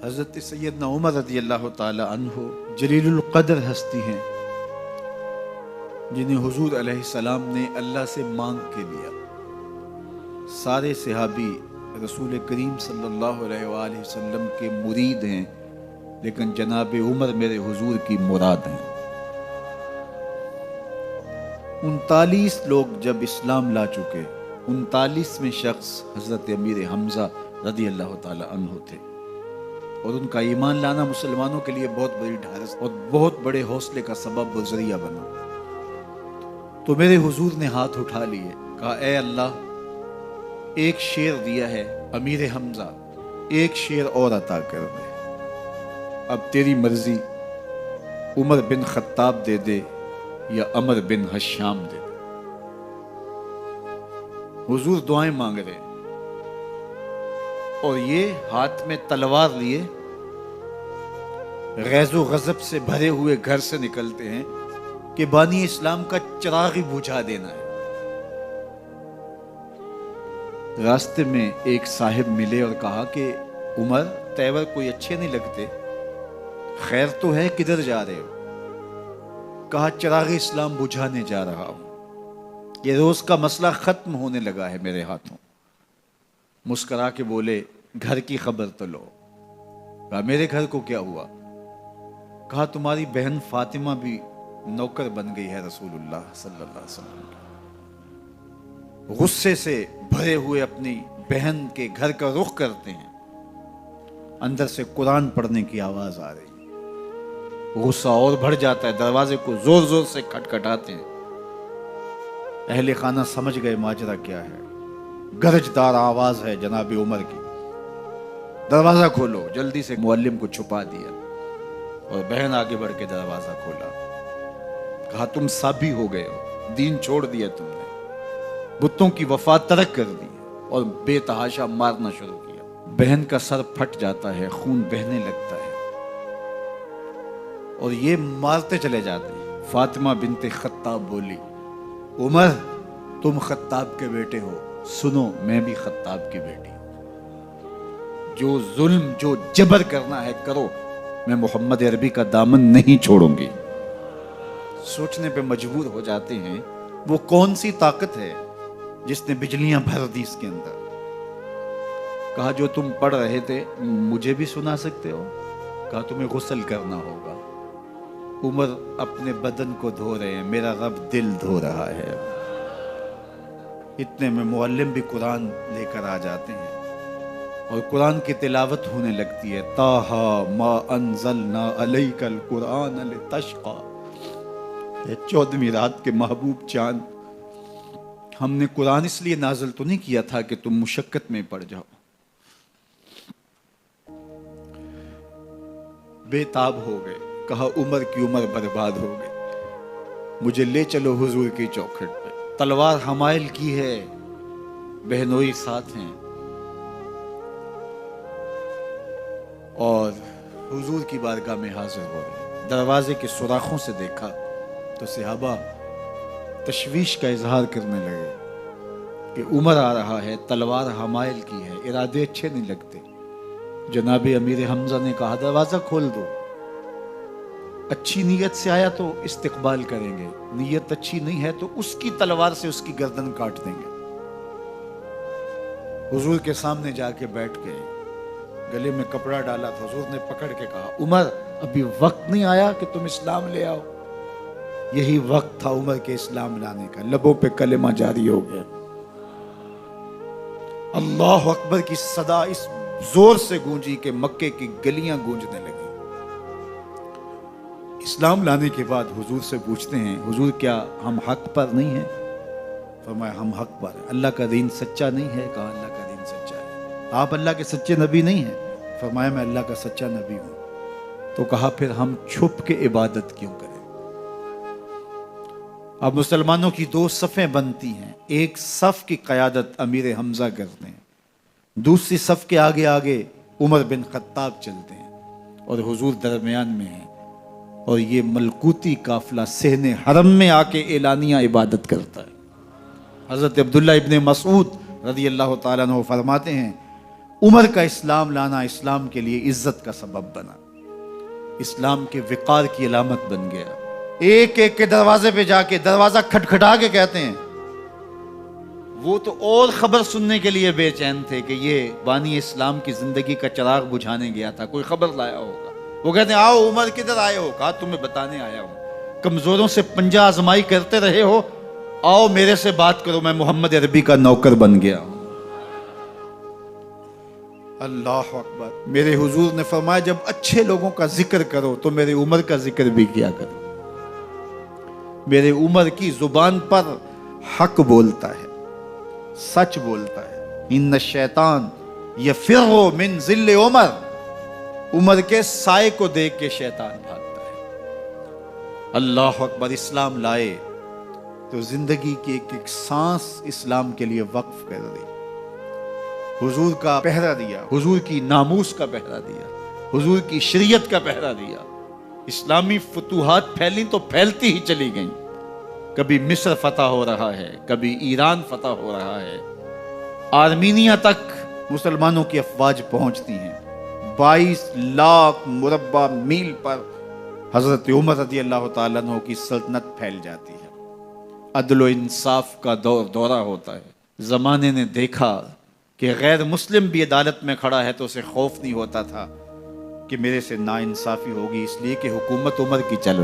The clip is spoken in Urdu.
حضرت سیدنا عمر رضی اللہ تعالی عنہ جلیل القدر ہستی ہیں جنہیں حضور علیہ السلام نے اللہ سے مانگ کے لیا۔ سارے صحابی رسول کریم صلی اللہ علیہ وآلہ وسلم کے مرید ہیں، لیکن جناب عمر میرے حضور کی مراد ہیں۔ 39 لوگ جب اسلام لا چکے، 39ویں شخص حضرت امیر حمزہ رضی اللہ تعالی عنہ تھے، اور ان کا ایمان لانا مسلمانوں کے لیے بہت بڑی ڈھارس اور بہت بڑے حوصلے کا سبب و ذریعہ بنا۔ تو میرے حضور نے ہاتھ اٹھا لیے، کہا اے اللہ، ایک شیر دیا ہے امیر حمزہ، ایک شیر اور عطا کر دے، اب تیری مرضی، عمر بن خطاب دے دے یا عمر بن حشام دے دے۔ حضور دعائیں مانگ رہے ہیں اور یہ ہاتھ میں تلوار لیے غیظ و غضب سے بھرے ہوئے گھر سے نکلتے ہیں کہ بانی اسلام کا چراغ ہی بجھا دینا ہے۔ راستے میں ایک صاحب ملے اور کہا کہ عمر، تیور کوئی اچھے نہیں لگتے، خیر تو ہے، کدھر جا رہے ہو؟ کہا چراغ اسلام بجھانے جا رہا ہوں، یہ روز کا مسئلہ ختم ہونے لگا ہے میرے ہاتھوں۔ مسکرا کے بولے گھر کی خبر تو لو۔ کہا میرے گھر کو کیا ہوا؟ کہا تمہاری بہن فاطمہ بھی نوکر بن گئی ہے رسول اللہ صلی اللہ علیہ وسلم کی۔ غصے سے بھرے ہوئے اپنی بہن کے گھر کا رخ کرتے ہیں، اندر سے قرآن پڑھنے کی آواز آ رہی، غصہ اور بڑھ جاتا ہے، دروازے کو زور زور سے کھٹکھٹاتے ہیں۔ اہل خانہ سمجھ گئے ماجرا کیا ہے، گرجدار آواز ہے جناب عمر کی، دروازہ کھولو۔ جلدی سے معلم کو چھپا دیا اور بہن آگے بڑھ کے دروازہ کھولا۔ کہا تم سابی ہو گئے ہو، دین چھوڑ دیا تم نے، بتوں کی وفا ترک کر دی اور بے تحاشا مارنا شروع کیا۔ بہن کا سر پھٹ جاتا ہے، خون بہنے لگتا ہے اور یہ مارتے چلے جاتے ہیں۔ فاطمہ بنت خطاب بولی عمر تم خطاب کے بیٹے ہو، سنو میں بھی خطاب کی بیٹی ہوں، جو ظلم جو جبر کرنا ہے کرو، میں محمد عربی کا دامن نہیں چھوڑوں گی۔ سوچنے پہ مجبور ہو جاتے ہیں وہ کون سی طاقت ہے جس نے بجلیاں بھر دی اس کے اندر۔ کہا جو تم پڑھ رہے تھے مجھے بھی سنا سکتے ہو؟ کہا تمہیں غسل کرنا ہوگا۔ عمر اپنے بدن کو دھو رہے ہیں، میرا رب دل دھو رہا ہے۔ اتنے میں معلم بھی قرآن لے کر آ جاتے ہیں اور قرآن کی تلاوت ہونے لگتی ہے۔ طٰہٰ ما انزلنا علیک القرآن لتشقیٰ، 14ویں رات کے محبوب چاند، ہم نے قرآن اس لیے نازل تو نہیں کیا تھا کہ تم مشقت میں پڑ جاؤ۔ بے تاب ہو گئے، کہا عمر کی عمر برباد ہو گئی، مجھے لے چلو حضور کی چوکھٹ پہ۔ تلوار حمائل کی ہے، بہنوئی ساتھ ہیں، اور حضور کی بارگاہ میں حاضر ہو رہے۔ دروازے کے سوراخوں سے دیکھا تو صحابہ تشویش کا اظہار کرنے لگے کہ عمر آ رہا ہے، تلوار حمائل کی ہے، ارادے اچھے نہیں لگتے۔ جناب امیر حمزہ نے کہا دروازہ کھول دو، اچھی نیت سے آیا تو استقبال کریں گے، نیت اچھی نہیں ہے تو اس کی تلوار سے اس کی گردن کاٹ دیں گے۔ حضور کے سامنے جا کے بیٹھ گئے، گلے میں کپڑا ڈالا تھا، حضور نے پکڑ کے کہا عمر ابھی وقت نہیں آیا کہ تم اسلام لے آؤ؟ یہی وقت تھا عمر کے اسلام لانے کا۔ لبوں پہ کلمہ جاری ہو گیا، اللہ اکبر کی صدا اس زور سے گونجی کہ مکے کی گلیاں گونجنے لگی۔ اسلام لانے کے بعد حضور سے پوچھتے ہیں حضور کیا ہم حق پر نہیں ہیں؟ فرمایا ہم حق پر ہیں۔ اللہ کا دین سچا نہیں ہے؟ کہا اللہ کا دین سچا ہے۔ آپ اللہ کے سچے نبی نہیں ہیں؟ فرمایا میں اللہ کا سچا نبی ہوں۔ تو کہا پھر ہم چھپ کے عبادت کیوں کریں؟ اب مسلمانوں کی دو صفیں بنتی ہیں، ایک صف کی قیادت امیر حمزہ کرتے ہیں، دوسری صف کے آگے آگے عمر بن خطاب چلتے ہیں، اور حضور درمیان میں ہیں، اور یہ ملکوتی قافلہ صحن حرم میں آ کے اعلانیہ عبادت کرتا ہے۔ حضرت عبداللہ ابن مسعود رضی اللہ تعالیٰ عنہ فرماتے ہیں عمر کا اسلام لانا اسلام کے لیے عزت کا سبب بنا، اسلام کے وقار کی علامت بن گیا۔ ایک ایک کے دروازے پہ جا کے دروازہ کھٹکھٹا کے کہتے ہیں، وہ تو اور خبر سننے کے لیے بے چین تھے کہ یہ بانی اسلام کی زندگی کا چراغ بجھانے گیا تھا، کوئی خبر لایا ہوگا۔ وہ کہتے ہیں آؤ عمر کدھر آئے ہو؟ کہا تمہیں بتانے آیا ہوں، کمزوروں سے پنجہ آزمائی کرتے رہے ہو، آؤ میرے سے بات کرو، میں محمد عربی کا نوکر بن گیا ہوں۔ اللہ اکبر۔ میرے حضور نے فرمایا جب اچھے لوگوں کا ذکر کرو تو میرے عمر کا ذکر بھی کیا کرو۔ میرے عمر کی زبان پر حق بولتا ہے، سچ بولتا ہے۔ ان الشیطان یفر من ظل عمر، عمر کے سائے کو دیکھ کے شیطان بھاگتا ہے۔ اللہ اکبر۔ اسلام لائے تو زندگی کی ایک ایک سانس اسلام کے لیے وقف کر دی، حضور کا پہرا دیا، حضور کی ناموس کا پہرا دیا، حضور کی شریعت کا پہرا دیا۔ اسلامی فتوحات پھیلیں تو پھیلتی ہی چلی گئیں، کبھی مصر فتح ہو رہا ہے، کبھی ایران فتح ہو رہا ہے، آرمینیا تک مسلمانوں کی افواج پہنچتی ہیں۔ 22 لاکھ مربع میل پر حضرت عمر رضی اللہ تعالیٰ عنہ کی سلطنت پھیل جاتی ہے۔ عدل و انصاف کا دورہ ہوتا ہے۔ زمانے نے دیکھا کہ غیر مسلم بھی عدالت میں کھڑا ہے تو اسے خوف نہیں ہوتا تھا کہ میرے سے ناانصافی ہوگی، اس لیے کہ حکومت عمر کی چل